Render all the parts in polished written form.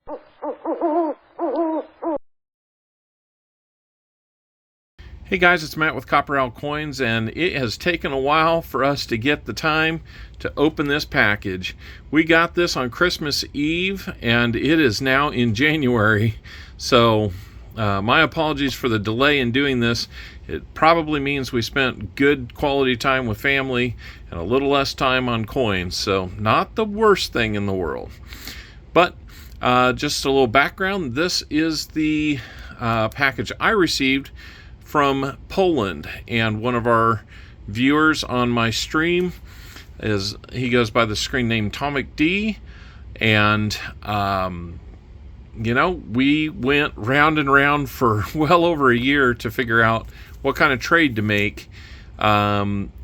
Hey guys, it's Matt with Copper Owl Coins, and it has taken a while for us to get the time to open this package. We got this on Christmas Eve, and it is now in January, so my apologies for the delay in doing this. It probably means we spent good quality time with family and a little less time on coins, so not the worst thing in the world. But just a little background, this is the package I received from Poland, and one of our viewers on my stream he goes by the screen name TomekD, and we went round and round for well over a year to figure out what kind of trade to make.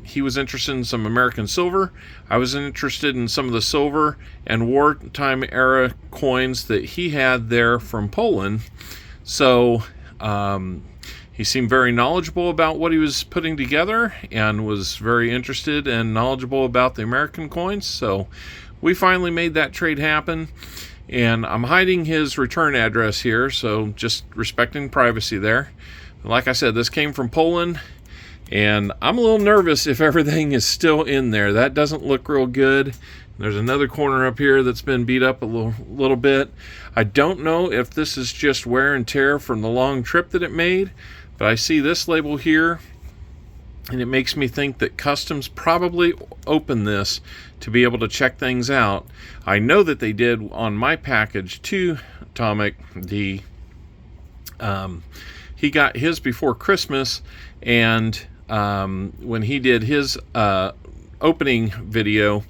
He was interested in some American silver. I was interested in some of the silver and wartime era coins that he had there from Poland. So he seemed very knowledgeable about what he was putting together and was very interested and knowledgeable about the American coins. So we finally made that trade happen. And I'm hiding his return address here, so just respecting privacy there. Like I said, this came from Poland, and I'm a little nervous if everything is still in there. That doesn't look real good. There's another corner up here that's been beat up a little bit. I don't know if this is just wear and tear from the long trip that it made, but I see this label here, and it makes me think that Customs probably opened this to be able to check things out. I know that they did on my package to TomekD. He got his before Christmas, and when he did his opening video,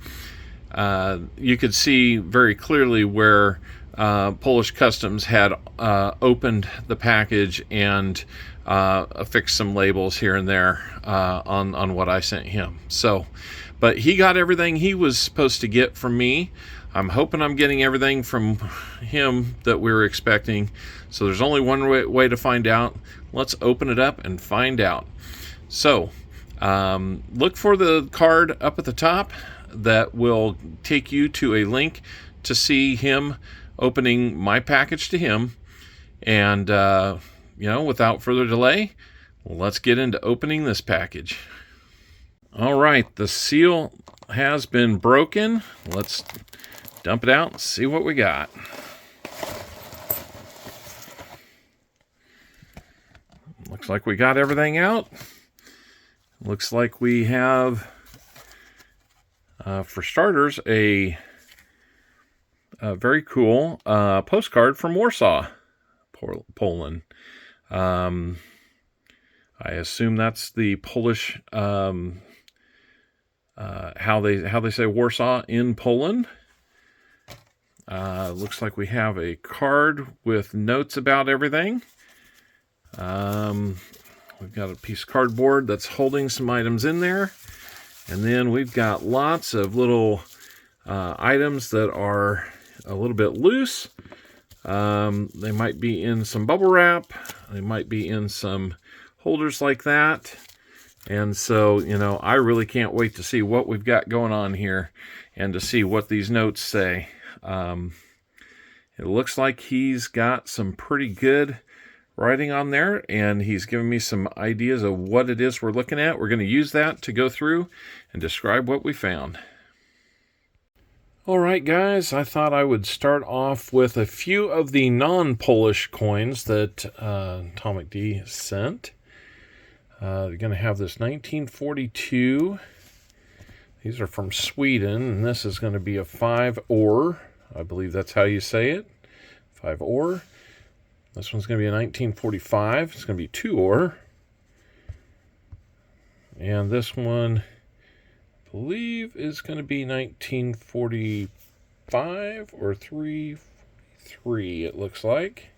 you could see very clearly where Polish Customs had opened the package and affixed some labels here and there on what I sent him. So, but he got everything he was supposed to get from me. I'm hoping I'm getting everything from him that we were expecting. So there's only one way to find out. Let's open it up and find out. So look for the card up at the top that will take you to a link to see him opening my package to him. And without further delay, let's get into opening this package. All right, the seal has been broken. Let's dump it out and see what we got. Looks like we got everything out. Looks like we have, for starters, a very cool postcard from Warsaw, Poland. I assume that's the Polish how they say Warsaw in Poland. Looks like we have a card with notes about everything. We've got a piece of cardboard that's holding some items in there, and then we've got lots of little items that are a little bit loose. They might be in some bubble wrap. They might be in some holders like that. And so, I really can't wait to see what we've got going on here and to see what these notes say. It looks like he's got some pretty good writing on there, and he's given me some ideas of what it is we're looking at. We're going to use that to go through and describe what we found. All right, guys, I thought I would start off with a few of the non-Polish coins that TomekD sent. They're going to have this 1942. These are from Sweden, and this is going to be a 5-ore. I believe that's how you say it. 5-ore. This one's going to be a 1945. It's going to be 2-ore. And this one, I believe, is going to be 1945 or 343, it looks like.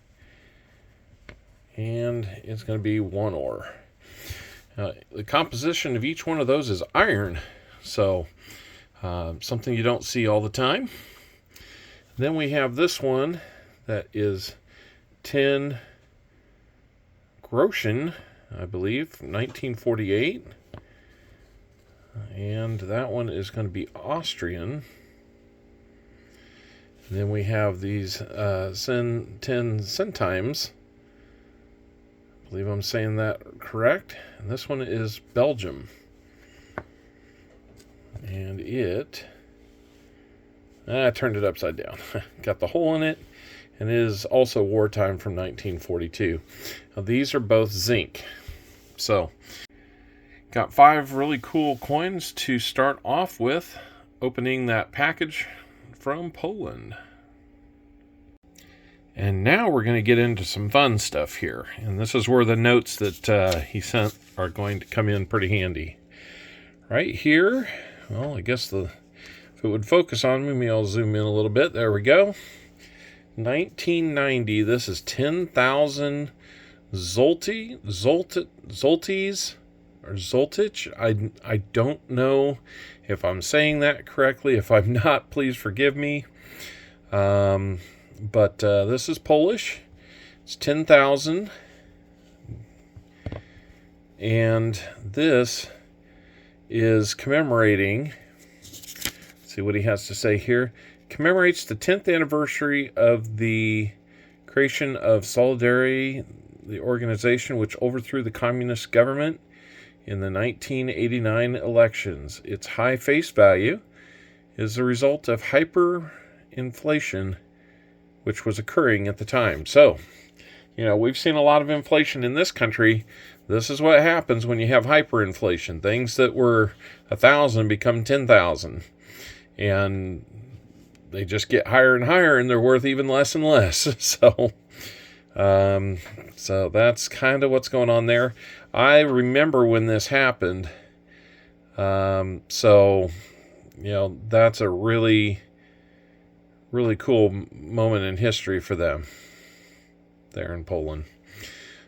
And it's going to be 1-ore. The composition of each one of those is iron, so something you don't see all the time. Then we have this one that is 10 Groschen, I believe, 1948. And that one is going to be Austrian. Then we have these 10 centimes. I believe I'm saying that correct. And this one is Belgium. And I turned it upside down. Got the hole in it. And it is also wartime from 1942. Now, these are both zinc. So, got 5 really cool coins to start off with, opening that package from Poland. And now we're going to get into some fun stuff here. And this is where the notes that he sent are going to come in pretty handy. Right here, well, I guess if it would focus on me, maybe I'll zoom in a little bit. There we go. 1990, this is 10,000 Zolties, or Zoltich. I don't know if I'm saying that correctly. If I'm not, please forgive me. But this is Polish. It's 10,000. And this is commemorating, let's see what he has to say here. Commemorates the 10th anniversary of the creation of Solidarity, the organization which overthrew the communist government in the 1989 elections. Its high face value is the result of hyperinflation which was occurring at the time. So, we've seen a lot of inflation in this country. This is what happens when you have hyperinflation. Things that were 1,000 become 10,000. And they just get higher and higher, and they're worth even less and less. So that's kind of what's going on there. I remember when this happened. That's a really, really cool moment in history for them there in Poland.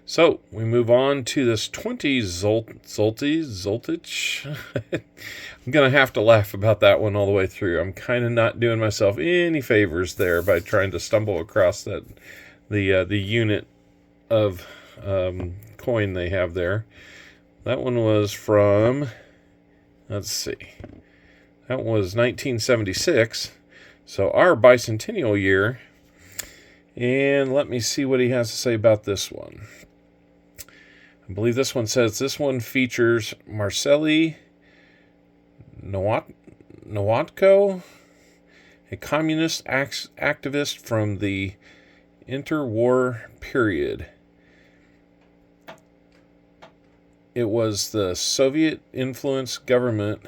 So we move on to this 20 Zoltich. I'm going to have to laugh about that one all the way through. I'm kind of not doing myself any favors there by trying to stumble across the unit of coin they have there. That one was from, let's see, that was 1976. So our bicentennial year. And let me see what he has to say about this one. I believe this one says this one features Marceli Nowotko, a communist activist from the interwar period. It was the Soviet-influenced government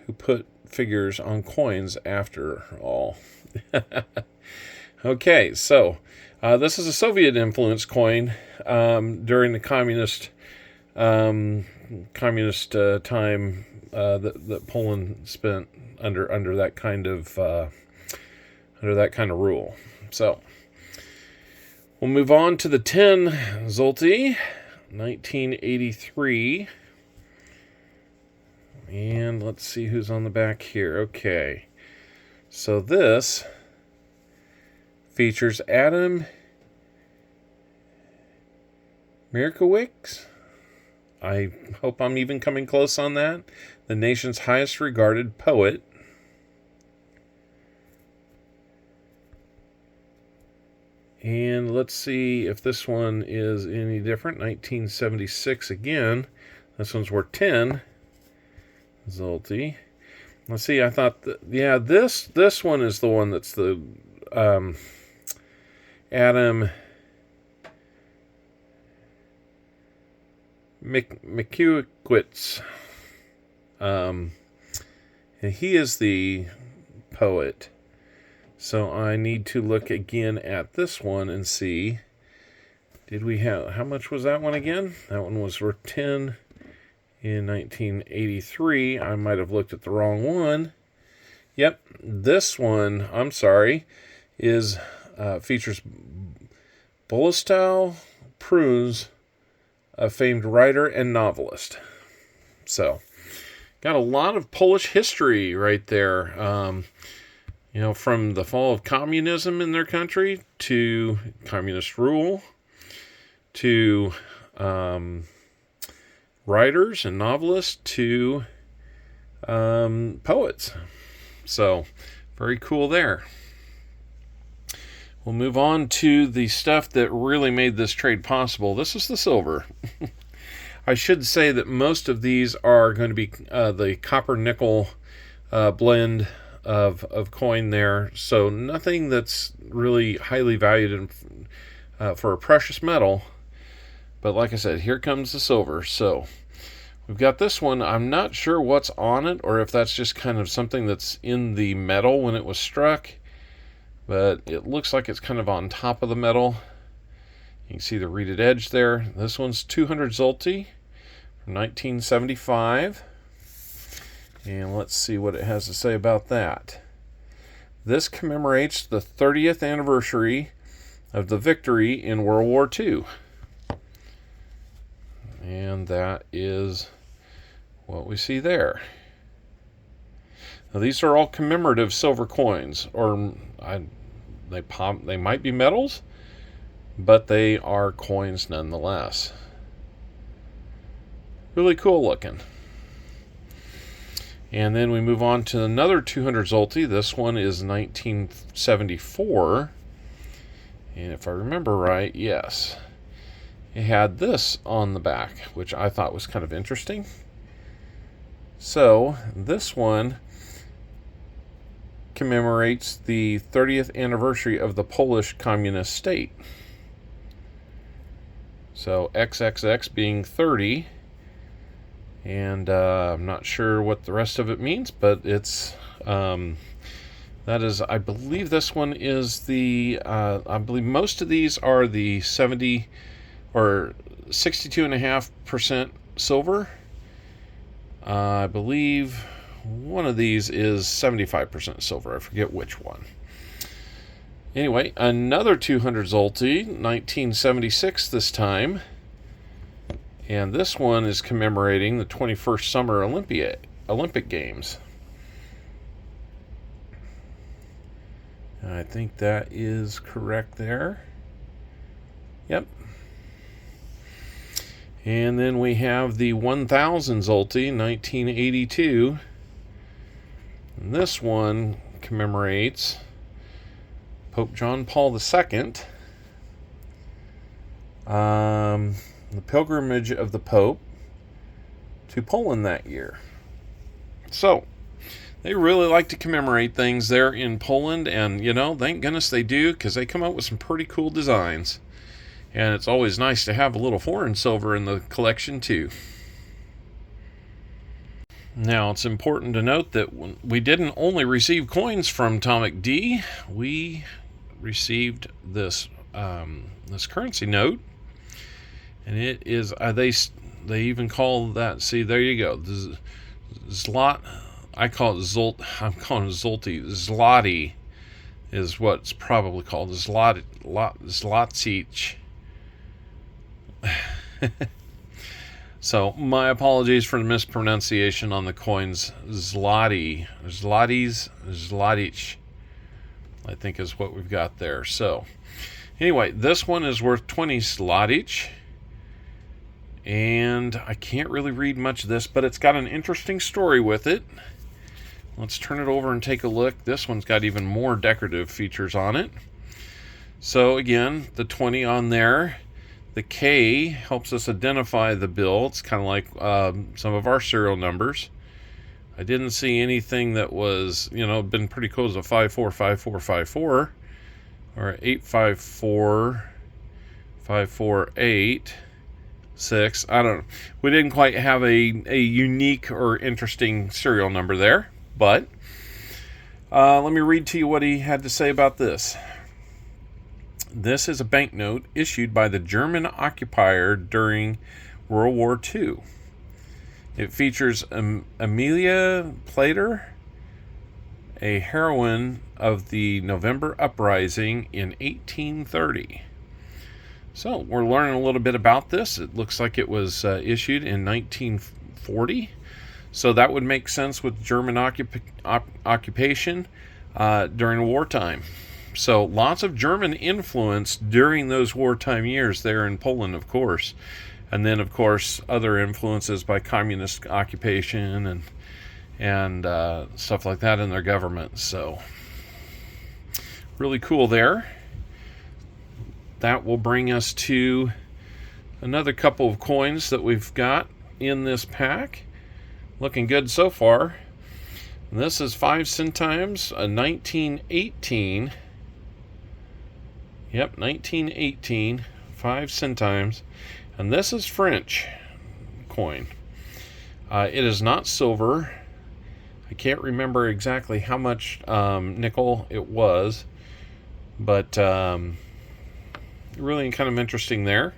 who put figures on coins after all. Okay, so this is a Soviet-influenced coin during the communist time that Poland spent under that kind of rule. So we'll move on to the 10 Zloty, 1983. And let's see who's on the back here. Okay. So this features Adam Mierkiewicz. I hope I'm even coming close on that. The nation's highest regarded poet. And let's see if this one is any different. 1976 again. This one's worth 10 Zloty. Let's see, I thought, this one is the one that's the Adam Mierkiewicz. And he is the poet. So I need to look again at this one and see, how much was that one again? That one was worth 10 in 1983. I might have looked at the wrong one. Yep, this one, I'm sorry, features Bolesław Prus, a famed writer and novelist. So, got a lot of Polish history right there. From the fall of communism in their country to communist rule to writers and novelists to poets. So, Very cool there. We'll move on to the stuff that really made this trade possible. This is the silver. I should say that most of these are going to be the copper-nickel blend of coin there. So nothing that's really highly valued for a precious metal. But like I said, here comes the silver. So we've got this one. I'm not sure what's on it or if that's just kind of something that's in the metal when it was struck. But it looks like it's kind of on top of the metal. You can see the reeded edge there. This one's 200 zloty from 1975. And let's see what it has to say about that. This commemorates the 30th anniversary of the victory in World War II. And that is what we see there. Now, these are all commemorative silver coins, or they might be metals, but they are coins nonetheless. Really cool looking. And then we move on to another 200 zloty. This one is 1974. And if I remember right, yes, it had this on the back, which I thought was kind of interesting. So this one commemorates the 30th anniversary of the Polish communist state. So XXX being 30, and I'm not sure what the rest of it means, but it's that is, I believe this one is the I believe most of these are the 70 or 62.5% silver. I believe one of these is 75% silver. I forget which one. Anyway, another 200 zloty, 1976 this time. And this one is commemorating the 21st Summer Olympic Games. I think that is correct there. Yep. And then we have the 1000 zloty, 1982. And this one commemorates Pope John Paul II, the pilgrimage of the Pope to Poland that year. So, they really like to commemorate things there in Poland, and, you know, thank goodness they do, because they come up with some pretty cool designs. And it's always nice to have a little foreign silver in the collection, too. Now, it's important to note that we didn't only receive coins from TomekD. We received this this currency note, and it is they even call that. See, there you go. The zlot. I call it zolt. I'm calling it zolty. Zloty is what it's probably called. Zlotic. So, my apologies for the mispronunciation on the coins. Zloty. Zlotic, I think is what we've got there. So, anyway, this one is worth 20 zlotic. And I can't really read much of this, but it's got an interesting story with it. Let's turn it over and take a look. This one's got even more decorative features on it. So, again, the 20 on there. The K helps us identify the bill. It's kind of like some of our serial numbers. I didn't see anything that was, been pretty close to 545454 or 854548. I don't know. We didn't quite have a unique or interesting serial number there, but let me read to you what he had to say about this. This is a banknote issued by the German occupier during World War II. It features Amelia Plater, a heroine of the November Uprising in 1830. So we're learning a little bit about this. It looks like it was issued in 1940. So that would make sense with German occupation during wartime. So lots of German influence during those wartime years there in Poland, of course. And then, of course, other influences by communist occupation and stuff like that in their government. So really cool there. That will bring us to another couple of coins that we've got in this pack. Looking good so far. And this is 5 centimes, a 1918. Yep, 1918, 5 centimes. And this is French coin. It is not silver. I can't remember exactly how much nickel it was, but really kind of interesting there.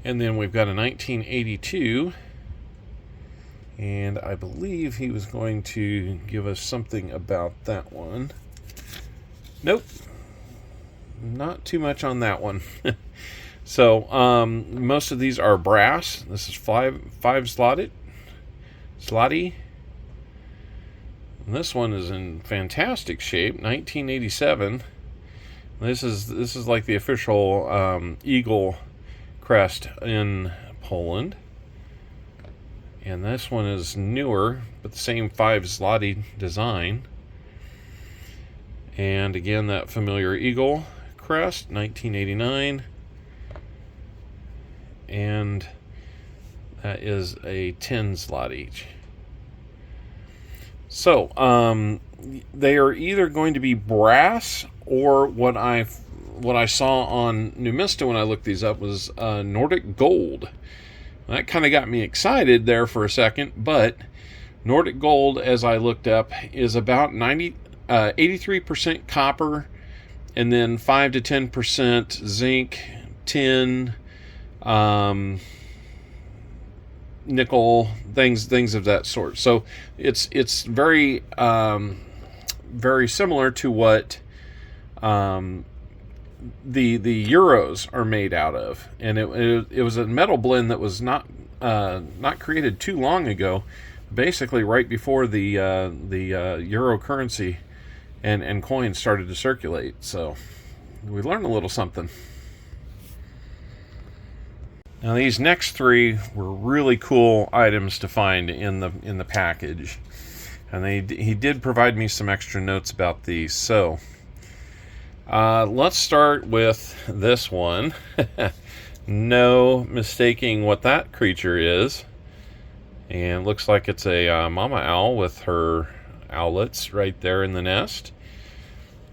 And then we've got a 1982, and I believe he was going to give us something about that one. Nope, not too much on that one. So most of these are brass. This is five slotty. And this one is in fantastic shape, 1987. This is like the official eagle crest in Poland. And this one is newer, but the same 5 slotty design. And again, that familiar eagle crest, 1989. And that is a 10 slot each. So they are either going to be brass, or what I saw on Numista when I looked these up was Nordic gold. That kind of got me excited there for a second, but Nordic gold, as I looked up, is about 83% copper, and then 5 to 10% zinc, tin, nickel, things of that sort. So it's very very similar to what the euros are made out of, and it was a metal blend that was not created too long ago, basically right before the euro currency and coins started to circulate. So we learned a little something. Now these next 3 were really cool items to find in the package, and he did provide me some extra notes about these. So let's start with this one. No mistaking what that creature is, and looks like it's a mama owl with her owlets right there in the nest.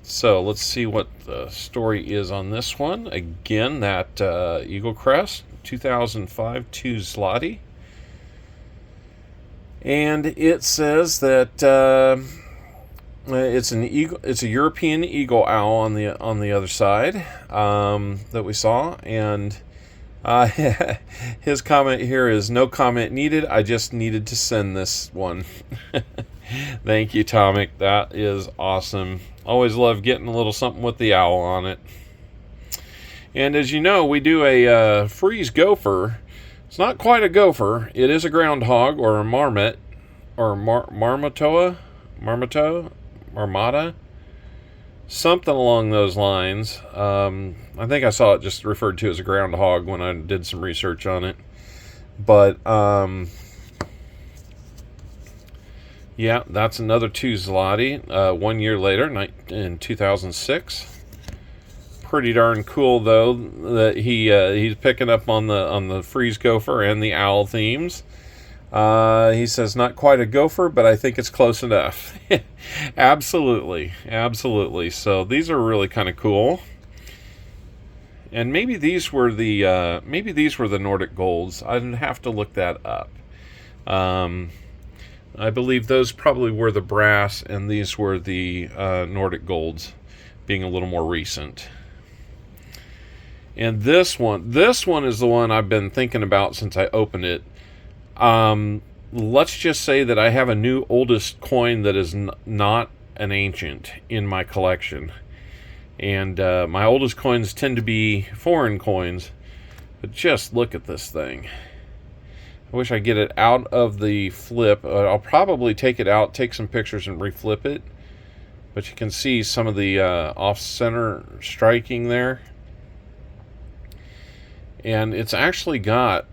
So let's see what the story is on this one. Again, that eagle crest, 2005 2 slotty, and it says that it's an eagle. It's a European eagle owl on the other side that we saw, and his comment here is no comment needed. I just needed to send this one. Thank you, Tomek. That is awesome. Always love getting a little something with the owl on it. And as you know, we do a freeze gopher. It's not quite a gopher. It is a groundhog, or a marmot, or marmota, something along those lines. I think I saw it just referred to as a groundhog when I did some research on it. But yeah, that's another 2 zloty. 1 year later, in 2006. Pretty darn cool, though, that he's picking up on the freeze gopher and the owl themes. He says not quite a gopher, but I think it's close enough. Absolutely. So these are really kind of cool. And maybe these were the Nordic golds. I'd have to look that up. I believe those probably were the brass, and these were the Nordic golds, being a little more recent. And this one is the one I've been thinking about since I opened it. Let's just say that I have a new oldest coin that is not an ancient in my collection. And my oldest coins tend to be foreign coins. But just look at this thing. I wish I get it out of the flip. I'll probably take it out, take some pictures, and reflip it. But you can see some of the off-center striking there. And it's actually got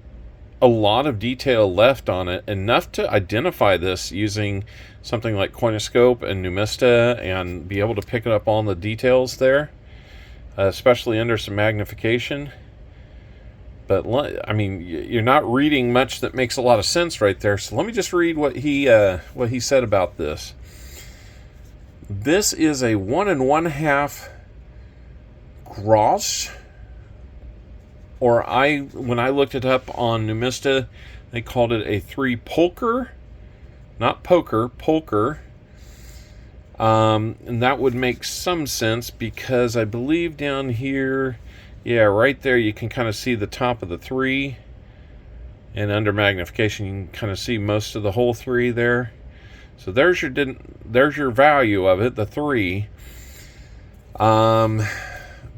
a lot of detail left on it, enough to identify this using something like Coinoscope and Numista and be able to pick up all the details there, especially under some magnification. But I mean, you're not reading much that makes a lot of sense right there. So let me just read what he said about this. This is a 1 1/2 Gros, or when I looked it up on Numista, they called it a 3 Polker, not poker, Polker. And that would make some sense because I believe down here, yeah, right there you can kind of see the top of the 3, and under magnification you can kind of see most of the whole 3 there. So there's your value of it, the 3.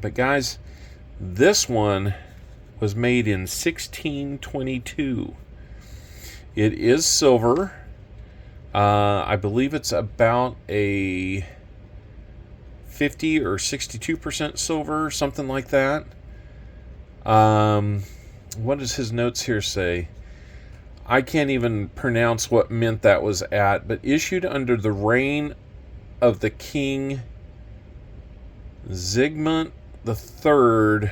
But guys, this one was made in 1622. It is silver. I believe it's about a 50 or 62% silver, something like that. What does his notes here say? I can't even pronounce what mint that was at, but issued under the reign of the King Zygmunt III.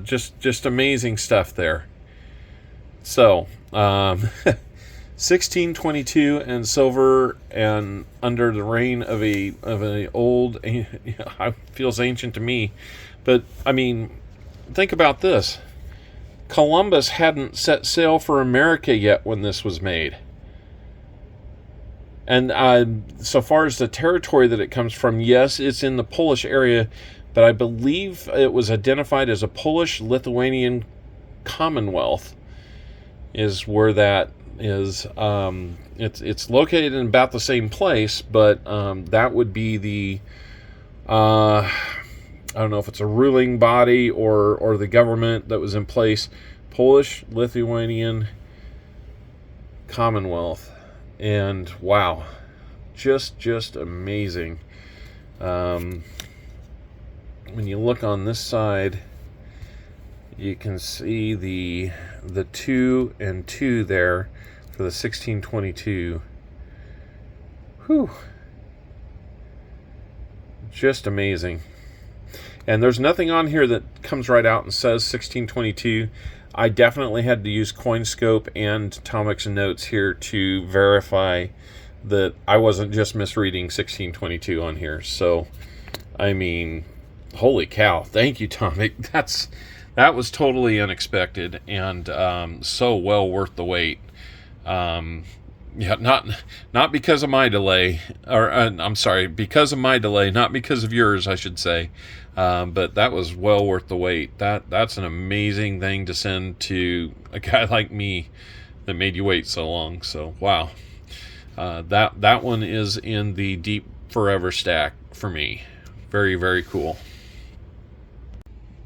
Just amazing stuff there. So, 1622 and silver, and under the reign of an old, feels ancient to me. But I mean, think about this. Columbus hadn't set sail for America yet when this was made. And so far as the territory that it comes from, yes, it's in the Polish area, but I believe it was identified as a Polish-Lithuanian Commonwealth is where that is. It's located in about the same place, but that would be the I don't know if it's a ruling body or the government that was in place. Polish-Lithuanian Commonwealth. And wow, just amazing. When you look on this side, you can see the 2 and 2 there for the 1622. Whew. Just amazing. And there's nothing on here that comes right out and says 1622. I definitely had to use Coinscope and Tomek's notes here to verify that I wasn't just misreading 1622 on here. So, I mean, holy cow. Thank you, Tomek. That was totally unexpected and so well worth the wait. Yeah, not because of my delay, or I'm sorry, because of my delay, not because of yours, I should say. But that was well worth the wait. That's an amazing thing to send to a guy like me that made you wait so long. So wow, that one is in the deep forever stack for me. Very, very cool.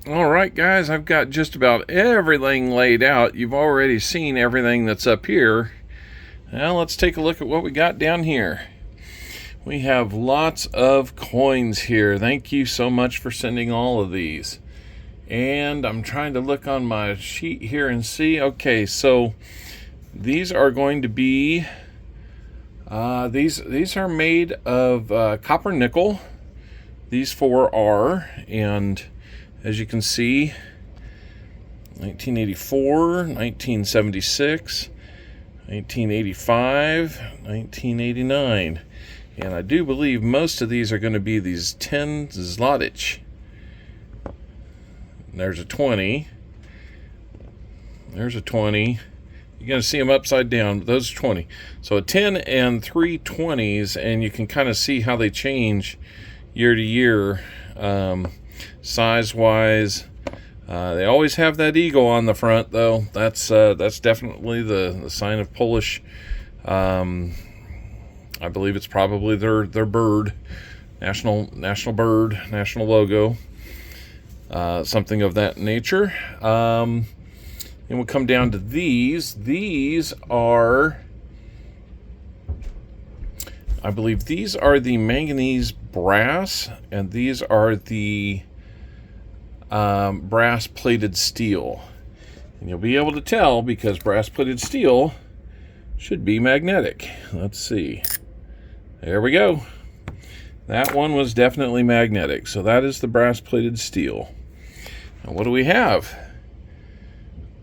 All right, guys, I've got just about everything laid out. You've already seen everything that's up here. Now let's take a look at what we got down here. We have lots of coins here. Thank you so much for sending all of these. And I'm trying to look on my sheet here and see. Okay, so these are going to be these are made of copper nickel. These 4 are, and as you can see, 1984, 1976, 1985, 1989. And I do believe most of these are going to be these 10 zlotych. There's a 20. There's a 20. You're going to see them upside down, but those are 20. So a 10 and 3 20s, and you can kind of see how they change year to year, size-wise. They always have that eagle on the front, though. That's definitely the sign of Polish. I believe it's probably their bird, national bird, national logo, something of that nature. And we'll come down to these. These are, I believe, these are the manganese brass, and these are the brass plated steel. And you'll be able to tell because brass plated steel should be magnetic. Let's see. There we go. That one was definitely magnetic. So that is the brass plated steel. Now what do we have?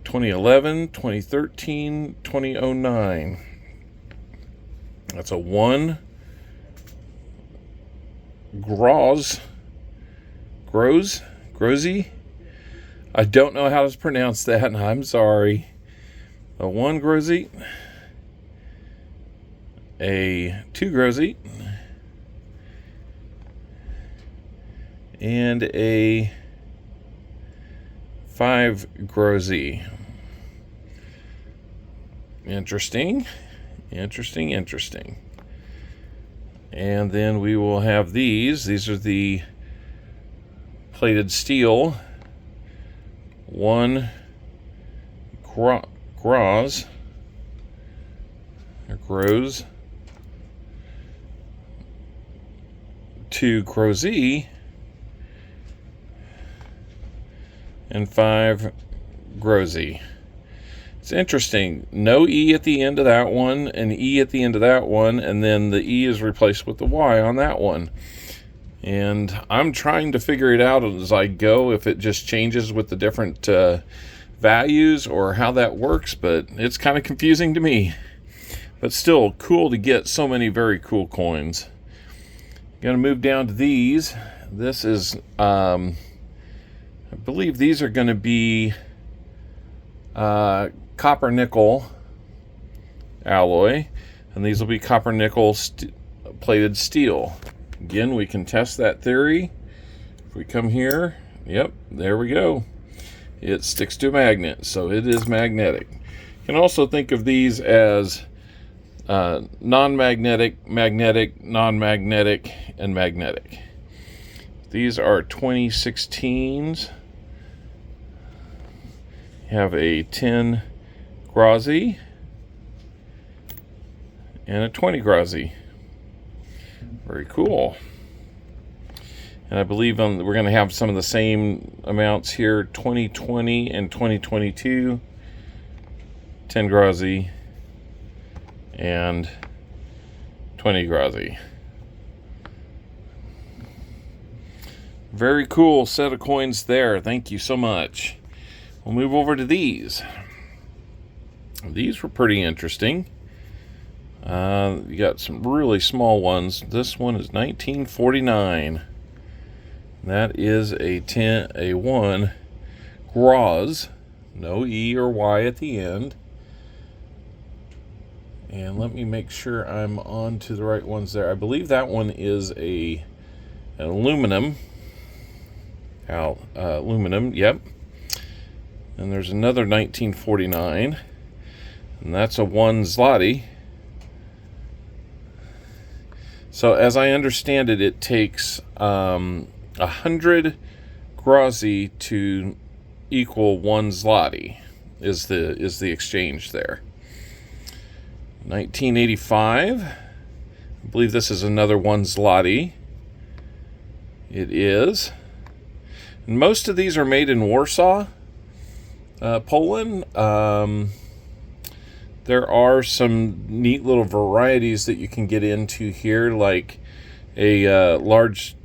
2011, 2013, 2009. That's a 1 grozy. I don't know how to pronounce that, and I'm sorry. A 1 grozy, a 2 grozy, and a 5 grozy. Interesting. And then we will have these. These are the plated steel. 1 groz. 2 grozy. And 5 grozy. It's interesting. No E at the end of that one, and E at the end of that one, and then the E is replaced with the Y on that one. And I'm trying to figure it out as I go, if it just changes with the different values or how that works, but it's kind of confusing to me. But still cool to get so many very cool coins. Gonna move down to these. This is, I believe these are going to be copper nickel alloy, and these will be copper nickel plated steel. Again, we can test that theory. If we come here, yep, there we go. It sticks to a magnet, so it is magnetic. You can also think of these as non-magnetic, magnetic, non-magnetic, and magnetic. These are 2016s. You have a 10 grozy and a 20 grozy. Very cool. And I believe we're going to have some of the same amounts here, 2020 and 2022, 10 grozy and 20 grozy. Very cool set of coins there. Thank you so much. We'll move over to these. These were pretty interesting. You got some really small ones. This one is 1949. That is a 1 groz, no E or Y at the end. And let me make sure I'm on to the right ones there. I believe that one is an aluminum. Aluminum, yep. And there's another 1949, and that's a 1 zloty. So as I understand it, it takes 100 grozy to equal 1 zloty is the exchange there. 1985, I believe this is another 1 zloty. It is. And most of these are made in Warsaw, Poland. There are some neat little varieties that you can get into here, like a large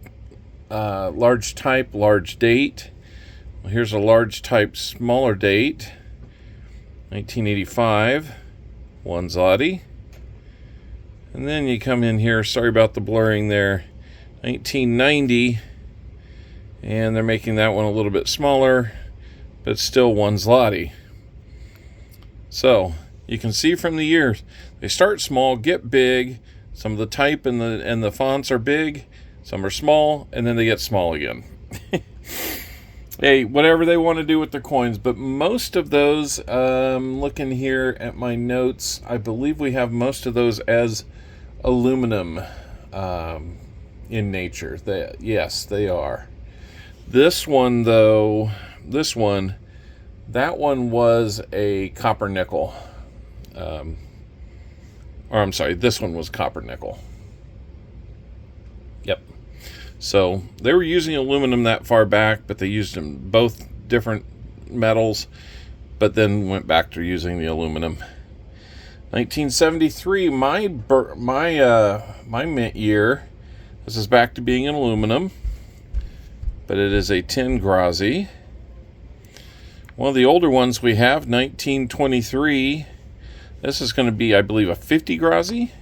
type, large date. Well, here's a large type, smaller date. 1985, 1 zloty. And then you come in here, sorry about the blurring there, 1990, and they're making that one a little bit smaller, but still 1 zloty. So you can see from the years, they start small, get big. Some of the type and the fonts are big, some are small, and then they get small again. Hey, whatever they want to do with their coins, but most of those, looking here at my notes, I believe we have most of those as aluminum in nature. Yes, they are. This one, though, that one was a copper nickel. Or I'm sorry, this one was copper nickel. Yep. So they were using aluminum that far back, but they used them both different metals, but then went back to using the aluminum. 1973, my mint year. This is back to being an aluminum, but it is a 10 Grazi. One of the older ones we have, 1923. This is going to be, I believe, a 50 Grazi.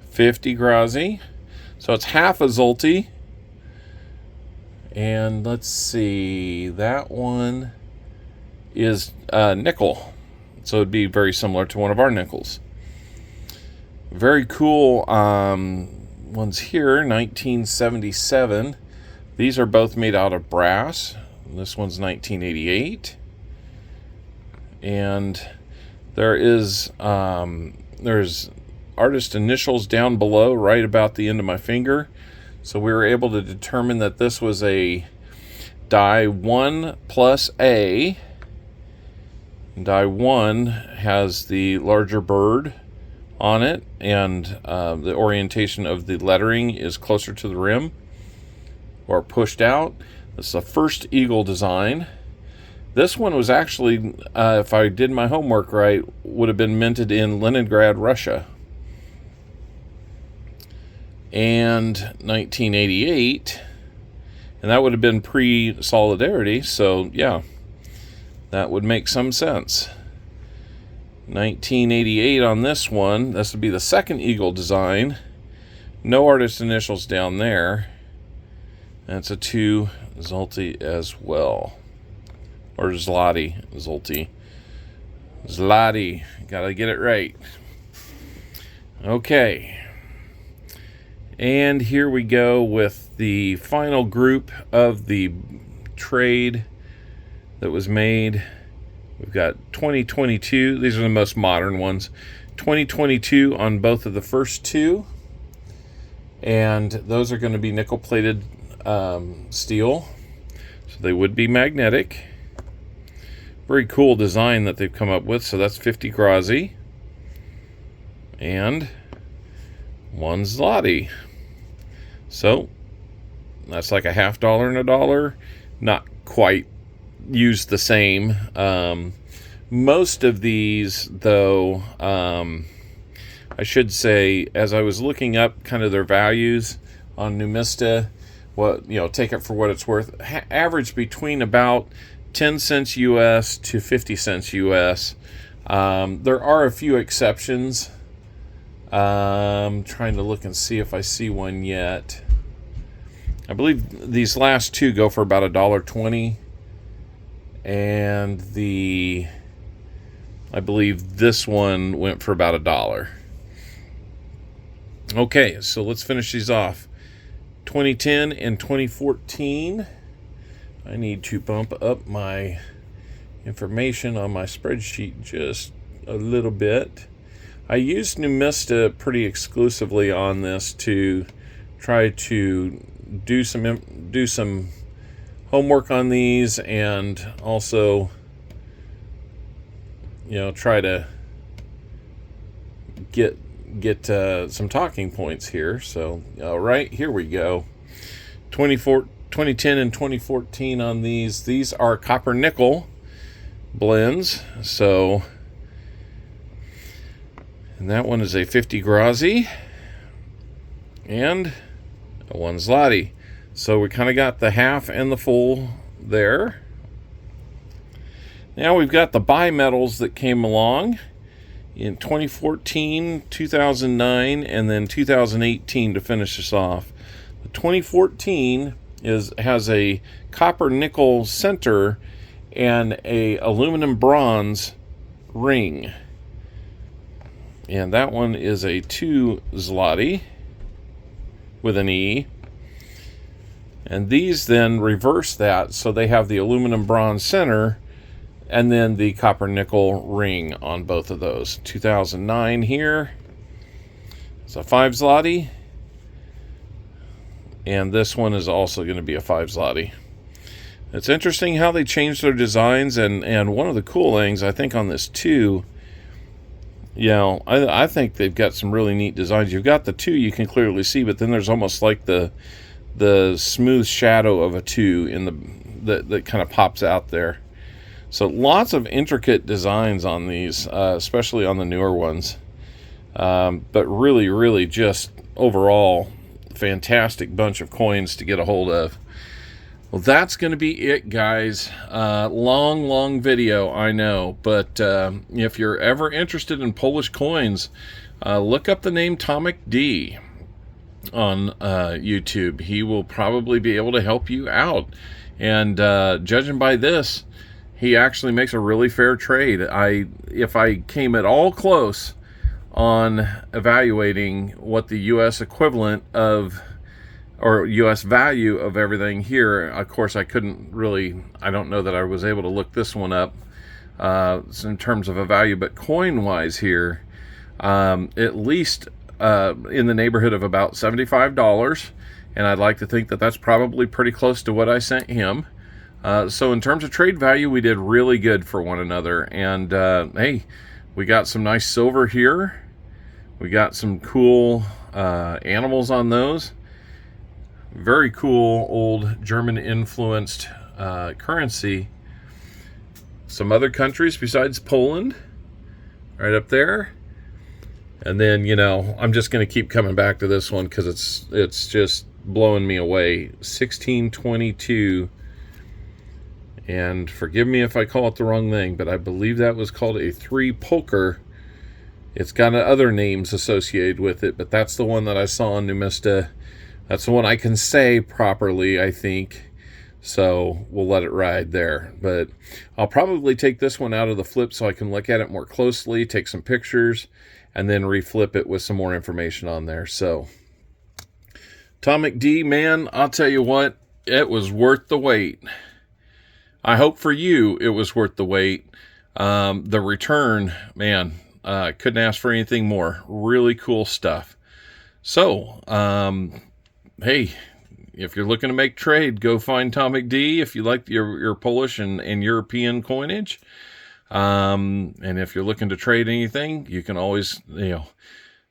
50 Grazi. So it's half a Zolty. And let's see, that one is nickel. So it'd be very similar to one of our nickels. Very cool ones here, 1977. These are both made out of brass. This one's 1988. And there's artist initials down below, right about the end of my finger. So we were able to determine that this was a die 1 plus A. Die 1 has the larger bird on it, and the orientation of the lettering is closer to the rim or pushed out. This is the first eagle design. This one was actually, if I did my homework right, would have been minted in Leningrad, Russia. And 1988, and that would have been pre-Solidarity, so yeah, that would make some sense. 1988 on this one. This would be the second eagle design. No artist initials down there. That's a 2 Zolty as well. Or Zloty. Zolty. Zloty. Gotta get it right. Okay. And here we go with the final group of the trade that was made. We've got 2022. These are the most modern ones. 2022 on both of the first two. And those are going to be nickel-plated steel. So they would be magnetic. Very cool design that they've come up with. So that's 50 Grazi. And 1 Zloty. So that's like a $50 and $1. Not quite used the same. Most of these, though, I should say, as I was looking up kind of their values on Numista, take it for what it's worth, average between about 10 cents US to 50 cents US. There are a few exceptions. I'm trying to look and see if I see one yet. I believe these last two go for about $1.20. And I believe this one went for about $1. Okay, so let's finish these off. 2010 and 2014. I need to bump up my information on my spreadsheet just a little bit. I used Numista pretty exclusively on this to try to do some homework on these, and also try to get some talking points here. So all right, here we go. 2010 and 2014 on these are copper nickel blends. So, and that one is a 50 Grazi and a 1 Zloty. So we kind of got the half and the full there. Now we've got the bimetals that came along in 2014, 2009, and then 2018 to finish this off. The 2014 has a copper nickel center and a aluminum bronze ring. And that one is a 2 Zloty with an E. And these then reverse that, so they have the aluminum bronze center and then the copper nickel ring on both of those. 2009 here. It's a 5 Zloty. And this one is also going to be a 5 Zloty. It's interesting how they changed their designs, and one of the cool things I think on this too, I think they've got some really neat designs. You've got the 2 you can clearly see, but then there's almost like the the smooth shadow of a 2 in that kind of pops out there. So lots of intricate designs on these, especially on the newer ones. But really, really just overall fantastic bunch of coins to get a hold of. Well, that's going to be it, guys. Long video, I know. But if you're ever interested in Polish coins, look up the name TomekD on YouTube. He will probably be able to help you out. And judging by this, he actually makes a really fair trade. If I came at all close on evaluating what the U.S. equivalent of, or U.S. value of everything here, of course I couldn't really, I don't know that I was able to look this one up in terms of a value, but coin-wise here, at least in the neighborhood of about $75, and I'd like to think that that's probably pretty close to what I sent him. So in terms of trade value, we did really good for one another, and hey, we got some nice silver here. We got some cool animals on those. Very cool old German-influenced currency. Some other countries besides Poland, right up there. And then, you know, I'm just going to keep coming back to this one because it's just blowing me away. 1622. And forgive me if I call it the wrong thing, but I believe that was called a 3 poker. It's got other names associated with it, but that's the one that I saw on Numista. That's the one I can say properly, I think. So we'll let it ride there. But I'll probably take this one out of the flip so I can look at it more closely, take some pictures, and then reflip it with some more information on there. So TomekD, man, I'll tell you what, it was worth the wait. I hope for you it was worth the wait. The return, man, couldn't ask for anything more. Really cool stuff. So, hey, if you're looking to make trade, go find TomekD if you like your Polish and European coinage. And if you're looking to trade anything, you can always,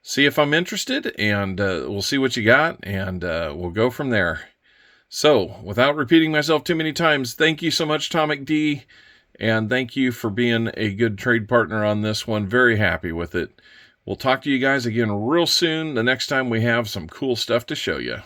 see if I'm interested, and we'll see what you got, and we'll go from there. So, without repeating myself too many times, thank you so much, TomekD, and thank you for being a good trade partner on this one. Very happy with it. We'll talk to you guys again real soon, the next time we have some cool stuff to show you.